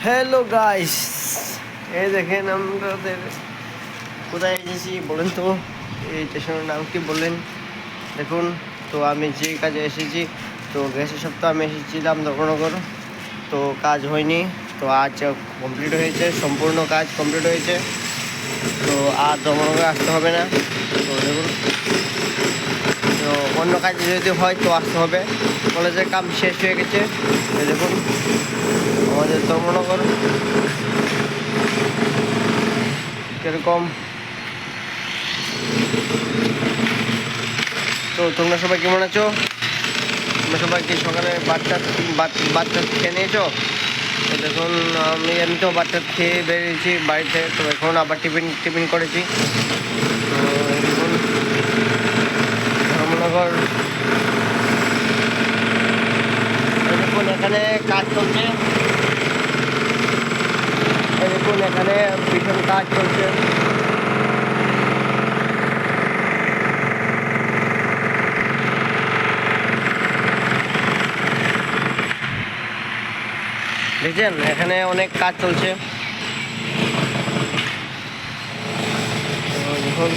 Hello guys, এই দেখেন আমাদের কোথায় এসেছি বলেন তো। এই স্টেশনের নাম কি বললেন? দেখুন তো আমি যে কাজে এসেছি, তো গ্যাসের সপ্তাহে আমি এসেছিলাম ধর্মনগর, তো কাজ হয়নি। তো আজ কমপ্লিট হয়েছে, সম্পূর্ণ কাজ কমপ্লিট হয়েছে। তো আর ধর্মনগরে আসতে হবে না। তো দেখুন, তো অন্য কাজে যদি হয় তো আসতে হবে। কলেজের কাম শেষ হয়ে গেছে। এই দেখুন আমাদের ধর্মনগর কিরকম। তো তোমরা সবাই কেমন আছো? তোমরা সবাই কি সকালে বাচ্চা খেয়ে নিয়েছো? তো দেখুন আমি তো বাচ্চা খেয়ে বেরিয়েছি বাড়িতে, তো এখন আবার টিফিন করেছি। তো এই দেখুন ধর্মনগর, এই দেখুন এখানে কাজ চলছে। এই দেখুন এখানে ভীষণ কাজ চলছে। দেখছেন এখানে অনেক কাজ চলছে। তো দেখুন